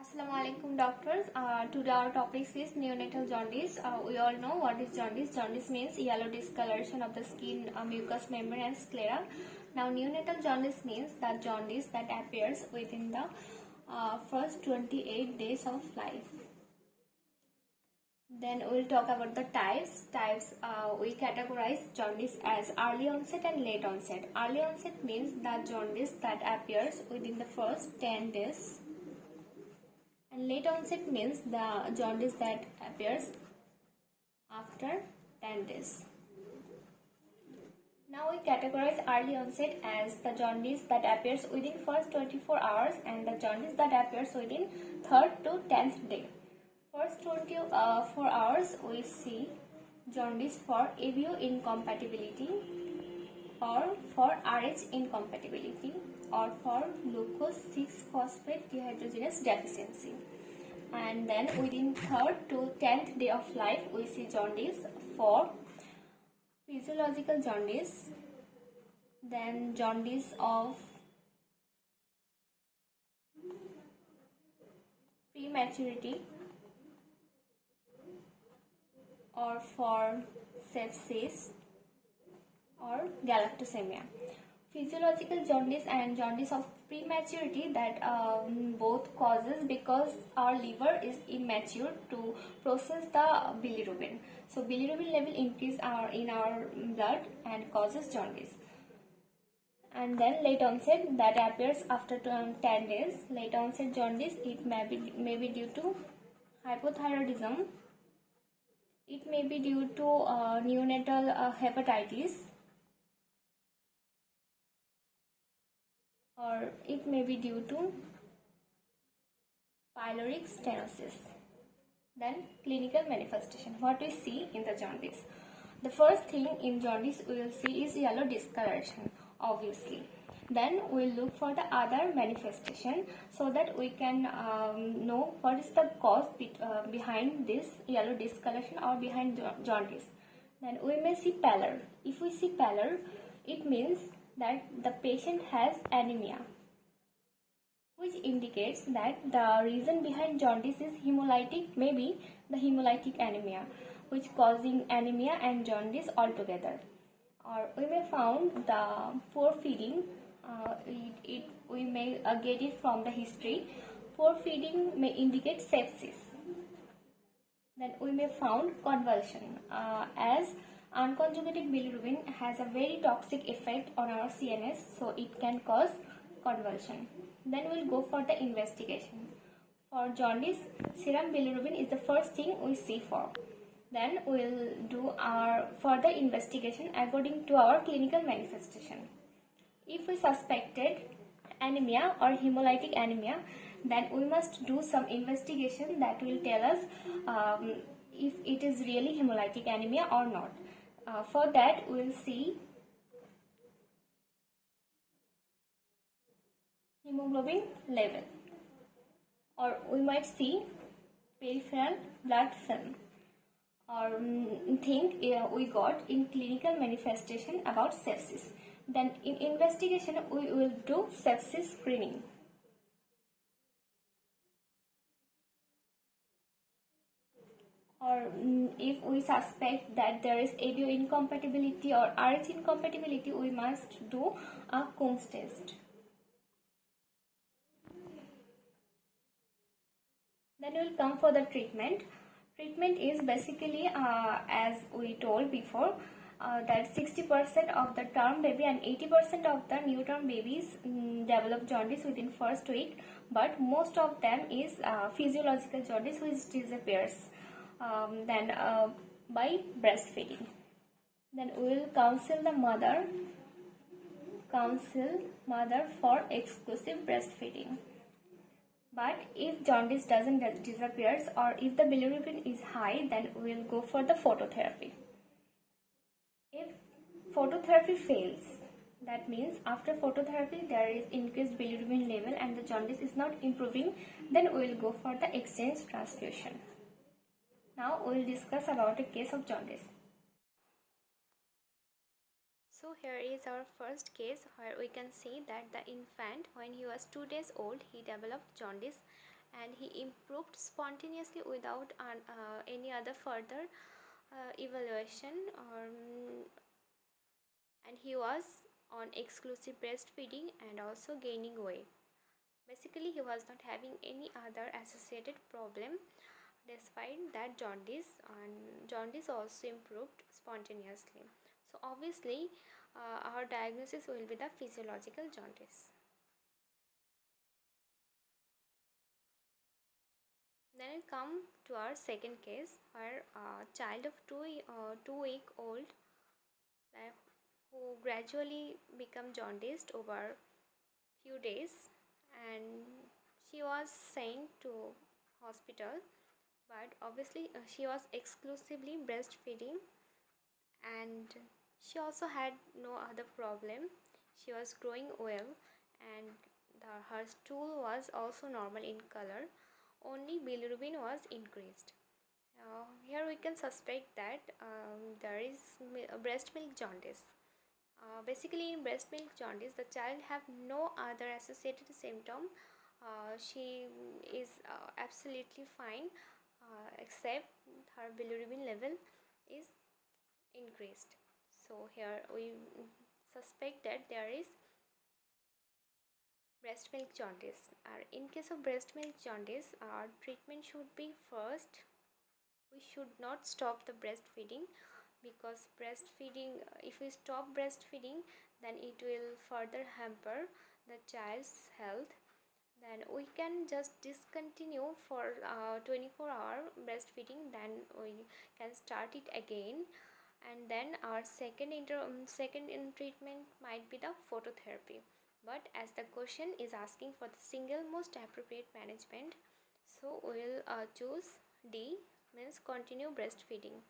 Assalamu alaikum doctors. Today our topic is neonatal jaundice. We all know what is jaundice. Jaundice means yellow discoloration of the skin, mucous membrane and sclera. Now neonatal jaundice means the jaundice that appears within the first 28 days of life. Then we'll talk about the types. We categorize jaundice as early onset and late onset. Early onset means the jaundice that appears within the first 10 days. And late onset means the jaundice that appears after 10 days. Now we categorize early onset as the jaundice that appears within first 24 hours and the jaundice that appears within 3rd to 10th day. First 24 hours we see jaundice for ABO incompatibility or for RH incompatibility or for glucose 6-phosphate dehydrogenase deficiency. And then within 3rd to 10th day of life we see jaundice for physiological jaundice, then jaundice of prematurity or for sepsis or galactosemia. Physiological jaundice and jaundice of prematurity that both causes because our liver is immature to process the bilirubin. So bilirubin level increase in our blood and causes jaundice. And then late onset that appears after 10 days. Late onset jaundice, it may be due to hypothyroidism. It may be due to neonatal hepatitis, or it may be due to pyloric stenosis. Then clinical manifestation. What we see in the jaundice. The first thing in jaundice we will see is yellow discoloration, obviously. Then we'll look for the other manifestation so that we can know what is the cause behind this yellow discoloration or behind jaundice. Then we may see pallor. If we see pallor, it means that the patient has anemia, which indicates that the reason behind jaundice is hemolytic, maybe the hemolytic anemia, which causing anemia and jaundice altogether. Or we may found the poor feeding. We may get it from the history. Poor feeding may indicate sepsis. Then we may found convulsion as unconjugated bilirubin has a very toxic effect on our CNS, so it can cause convulsion. Then we'll go for the investigation. For jaundice, serum bilirubin is the first thing we see for. Then we'll do our further investigation according to our clinical manifestation. If we suspected anemia or hemolytic anemia, then we must do some investigation that will tell us if it is really hemolytic anemia or not. For that, we will see hemoglobin level, or we might see peripheral blood film, or think we got in clinical manifestation about sepsis. Then in investigation we will do sepsis screening. Or if we suspect that there is ABO incompatibility or RH incompatibility, we must do a Coombs test. Then we will come for the treatment. Treatment is basically as we told before, that 60% of the term baby and 80% of the new term babies develop jaundice within first week, but most of them is physiological jaundice which disappears then by breastfeeding. Then we will counsel mother for exclusive breastfeeding. But if jaundice doesn't disappears or if the bilirubin is high, then we will go for the phototherapy. If phototherapy fails, that means after phototherapy there is increased bilirubin level and the jaundice is not improving, then we will go for the exchange transfusion. Now we will discuss about a case of jaundice. So here is our first case where we can see that the infant, when he was 2 days old, he developed jaundice and he improved spontaneously without any other further evaluation, and he was on exclusive breastfeeding and also gaining weight. Basically, he was not having any other associated problem despite that jaundice, and jaundice also improved spontaneously. So obviously, our diagnosis will be the physiological jaundice. Then I come to our second case, where a child of 2 week old uh, who gradually become jaundiced over few days, and she was sent to hospital, but obviously she was exclusively breastfeeding, and she also had no other problem. She was growing well, and her stool was also normal in color, only bilirubin was increased. Here we can suspect that there is breast milk jaundice. Basically, in breast milk jaundice, the child have no other associated symptom. She is absolutely fine, except her bilirubin level is increased. So here we suspect that there is breast milk jaundice. In case of breast milk jaundice, our treatment should be first, we should not stop the breastfeeding, because breastfeeding, if we stop breastfeeding, then it will further hamper the child's health. Then we can just discontinue for 24-hour breastfeeding, then we can start it again. And then our second in treatment might be the phototherapy. But as the question is asking for the single most appropriate management, so we will choose D, means continue breastfeeding.